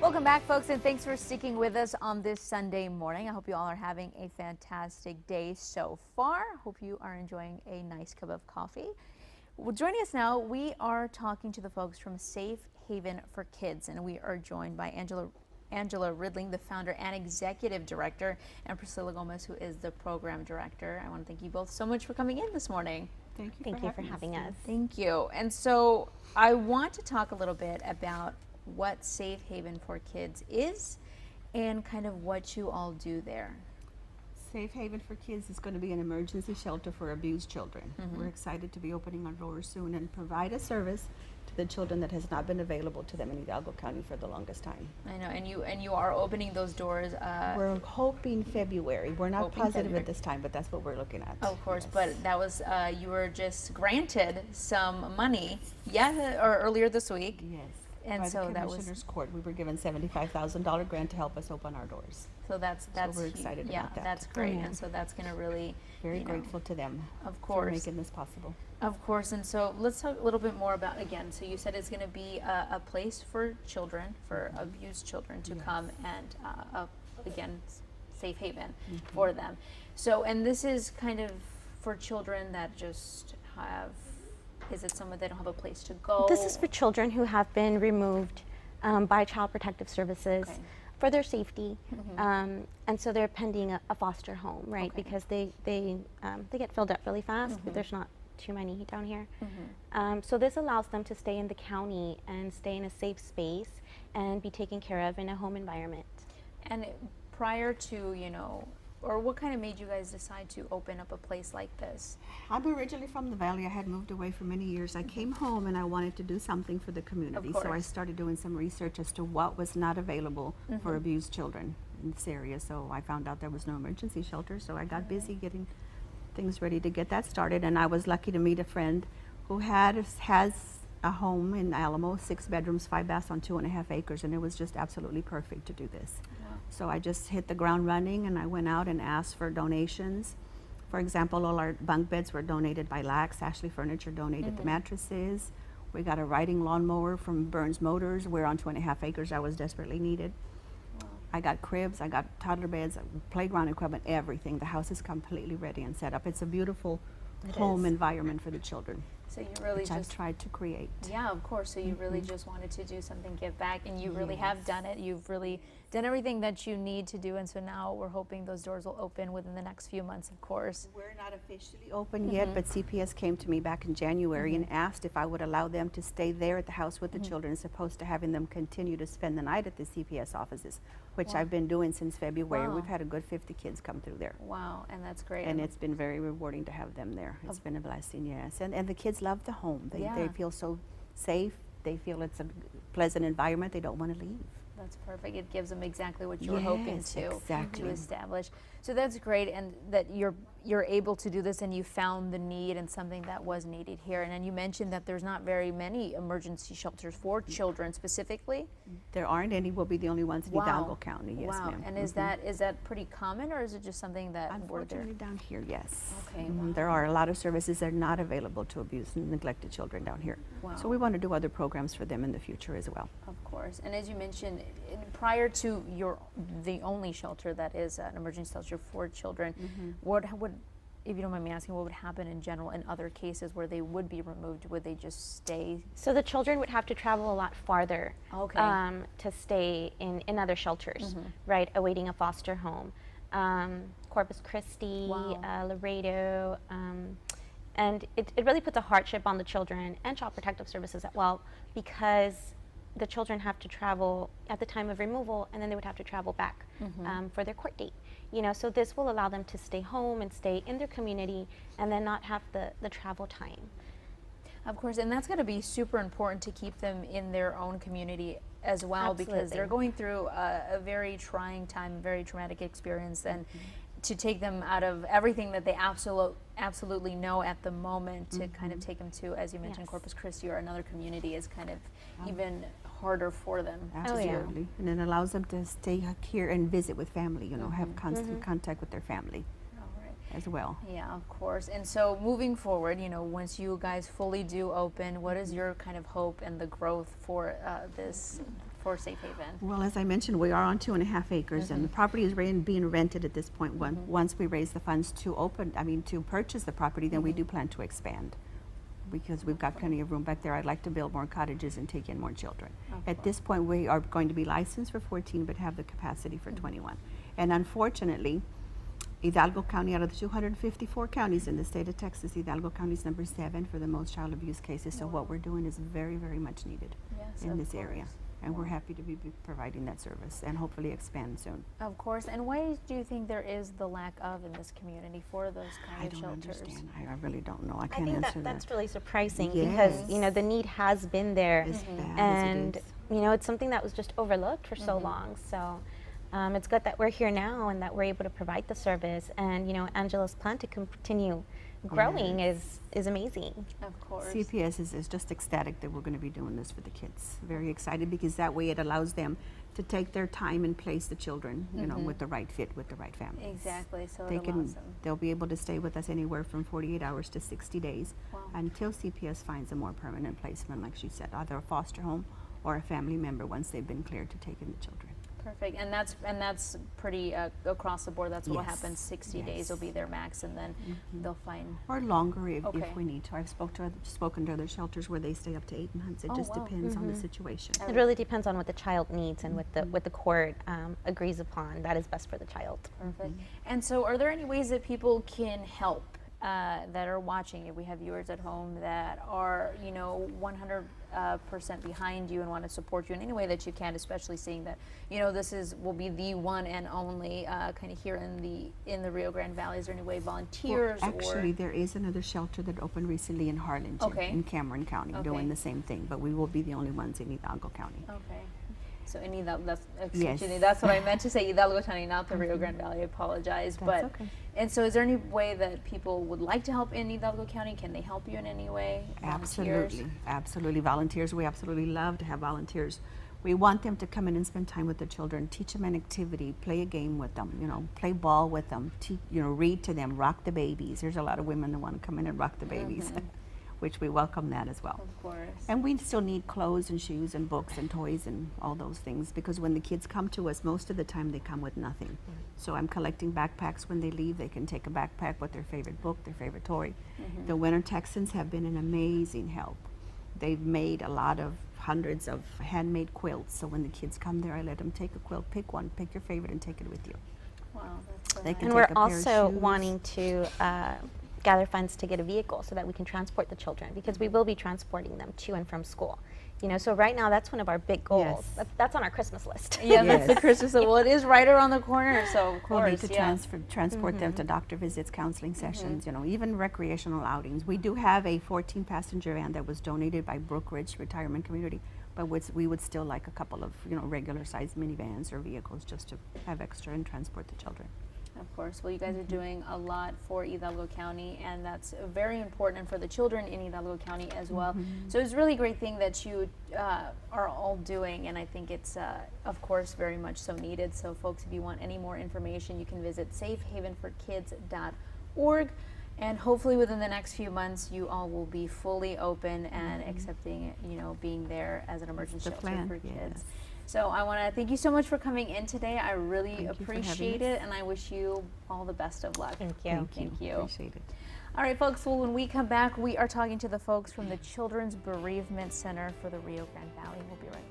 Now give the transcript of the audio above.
Welcome back, folks, and thanks for sticking with us on this Sunday morning. I hope you all are having a fantastic day so far. Hope you are enjoying a nice cup of coffee. Well, joining us now, we are talking to the folks from Safe Haven for Kids, and we are joined by Angela Ridling, the founder and executive director, and Priscilla Gomez, who is the program director. I want to thank you both so much for coming in this morning. Thank you for having us. Thank you. And so I want to talk a little bit about what Safe Haven for Kids is and kind of what you all do there. Safe Haven for Kids is going to be an emergency shelter for abused children. We're excited to be opening our doors soon and provide a service to the children that has not been available to them in Hidalgo County for the longest time. I know, and you are opening those doors. We're hoping February. We're not positive at this time, but that's what we're looking at. Of course, yes. But that was you were just granted some money, or earlier this week. Yes. And by so the that was Commissioner's Court, we were given $75,000 grant to help us open our doors. So that's we're excited about that. That's great, and so that's going to really very grateful to them. Of course, for making this possible. Of course, and so let's talk a little bit more about, again, so you said it's going to be a place for children, for abused children to come and, again, safe haven for them. So, and this is kind of for children that just have, is it someone that don't have a place to go? This is for children who have been removed by Child Protective Services for their safety, and so they're pending a foster home, right? Because they get filled up really fast. There's not too many down here, so this allows them to stay in the county and stay in a safe space and be taken care of in a home environment. And prior to, or what kind of made you guys decide to open up a place like this? I'm originally from the Valley. I had moved away for many years. I came home and I wanted to do something for the community. So I started doing some research as to what was not available for abused children in this area. So I found out there was no emergency shelter. So I got busy getting things ready to get that started. And I was lucky to meet a friend who has a home in Alamo, 6 bedrooms, 5 baths on 2.5 acres. And it was just absolutely perfect to do this. So I just hit the ground running, and I went out and asked for donations. For example, all our bunk beds were donated by Lax. Ashley Furniture donated the mattresses. We got a riding lawnmower from Burns Motors. We're on 2.5 acres. That was desperately needed. I got cribs, I got toddler beds, playground equipment, everything. The house is completely ready and set up. It's a beautiful home environment for the children. So you really which I've tried to create. Yeah, of course. So you really just wanted to do something, give back, and you really have done it. You've really done everything that you need to do, and so now we're hoping those doors will open within the next few months, of course. We're not officially open yet, but CPS came to me back in January and asked if I would allow them to stay there at the house with the children, as opposed to having them continue to spend the night at the CPS offices, which I've been doing since February. We've had a good 50 kids come through there. Wow, and that's great. And it's been very rewarding to have them there. It's been a blessing, yes. And the kids love the home. They feel so safe. They feel it's a pleasant environment. They don't want to leave. That's perfect. It gives them exactly what you were hoping to exactly. establish. So that's great, and that you're able to do this, and you found the need and something that was needed here. And then you mentioned that there's not very many emergency shelters for children specifically. There aren't any. We'll be the only ones in Hidalgo County. Yes, ma'am. And is that pretty common, or is it just something that unfortunately down here? Yes. Okay. There are a lot of services that are not available to abused and neglected children down here. So we want to do other programs for them in the future as well. Of course. And as you mentioned, prior to the only shelter that is an emergency shelter for children, what would, if you don't mind me asking, what would happen in general in other cases where they would be removed? Would they just stay? So the children would have to travel a lot farther to stay in other shelters, right, awaiting a foster home. Corpus Christi, Laredo, and it really puts a hardship on the children and Child Protective Services as well, because the children have to travel at the time of removal, and then they would have to travel back for their court date. So this will allow them to stay home and stay in their community, and then not have the travel time. Of course, and that's going to be super important to keep them in their own community as well, because they're going through a very trying time, a very traumatic experience, and to take them out of everything that they absolutely know at the moment, to kind of take them to, as you mentioned, Corpus Christi or another community is kind of even harder for them. Absolutely. And it allows them to stay here and visit with family, have constant contact with their family as well. Yeah, of course. And so moving forward, once you guys fully do open, what is your kind of hope and the growth for this for Safe Haven? Well, as I mentioned, we are on 2.5 acres, and the property is being rented at this point. Once we raise the funds to purchase the property, then we do plan to expand, because we've got plenty of room back there. I'd like to build more cottages and take in more children. At this point, we are going to be licensed for 14, but have the capacity for 21. And unfortunately, Hidalgo County, out of the 254 counties in the state of Texas, Hidalgo County is number 7 for the most child abuse cases. So what we're doing is very, very much needed in this area. And we're happy to be providing that service and hopefully expand soon. Of course. And why do you think there is the lack of in this community for those kind of shelters? I don't understand. I really don't know. I can't answer that. I think that's really surprising because, you know, the need has been there. As bad And, as it is. you know, it's something that was just overlooked for so long. So it's good that we're here now and that we're able to provide the service. And, you know, Angela's plan to continue growing is amazing. Of course. CPS is just ecstatic that we're going to be doing this for the kids. Very excited, because that way it allows them to take their time and place the children, you know, with the right fit, with the right family. Exactly. So they'll be able to stay with us anywhere from 48 hours to 60 days Wow. until CPS finds a more permanent placement, like she said, either a foster home or a family member once they've been cleared to take in the children. Perfect. And that's pretty across the board. That's what will Yes. happen. 60 days will be their max, and then they'll find. Or longer if Okay. we need to. I've spoken to other shelters where they stay up to 8 months. It Oh, just wow. depends on the situation. It really depends on what the child needs and what the court agrees upon that is best for the child. Perfect. And so, are there any ways that people can help that are watching? If we have viewers at home that are, you know, 100% behind you and want to support you in any way that you can, especially seeing that, you know, this will be the one and only kind of here in the Rio Grande Valley. Is there any way volunteers? Well, actually, there is another shelter that opened recently in Harlingen, in Cameron County, doing the same thing. But we will be the only ones in Hidalgo County. Okay. So in Hidalgo, Yes. that's what I meant to say, Hidalgo County, not the Rio Grande Valley. I apologize. That's okay. And so is there any way that people would like to help in Hidalgo County? Can they help you in any way? Volunteers? Absolutely. Volunteers, we absolutely love to have volunteers. We want them to come in and spend time with the children, teach them an activity, play a game with them, you know, play ball with them, read to them, rock the babies. There's a lot of women that want to come in and rock the babies, which we welcome that as well. Of course. And we still need clothes and shoes and books and toys and all those things, because when the kids come to us, most of the time they come with nothing. So I'm collecting backpacks when they leave. They can take a backpack with their favorite book, their favorite toy. The Winter Texans have been an amazing help. They've made a lot of hundreds of handmade quilts. So when the kids come there, I let them take a quilt, pick one, pick your favorite, and take it with you. Wow, that's so They nice. can And we're take a pair of also shoes. wanting to gather funds to get a vehicle so that we can transport the children, because we will be transporting them to and from school. You know, so right now that's one of our big goals. Yes. That's on our Christmas list. Yeah, that's the Yes. Christmas. Well, it is right around the corner, so of We'll course, need to yeah. transport them to doctor visits, counseling sessions, you know, even recreational outings. We do have a 14-passenger van that was donated by Brookridge Retirement Community, but we would still like a couple of, you know, regular-sized minivans or vehicles just to have extra and transport the children. Of course. Well, you guys are doing a lot for Hidalgo County, and that's very important, and for the children in Hidalgo County as well. So it's a really great thing that you are all doing, and I think it's, of course, very much so needed. So, folks, if you want any more information, you can visit safehavenforkids.org, and hopefully within the next few months, you all will be fully open and accepting, you know, being there as an emergency shelter plan, for kids. yes. So I want to thank you so much for coming in today. I really Thank you for having appreciate us. it, and I wish you all the best of luck. Thank you. Thank you. Appreciate it. All right, folks, well, when we come back, we are talking to the folks from the Children's Bereavement Center for the Rio Grande Valley. We'll be right back.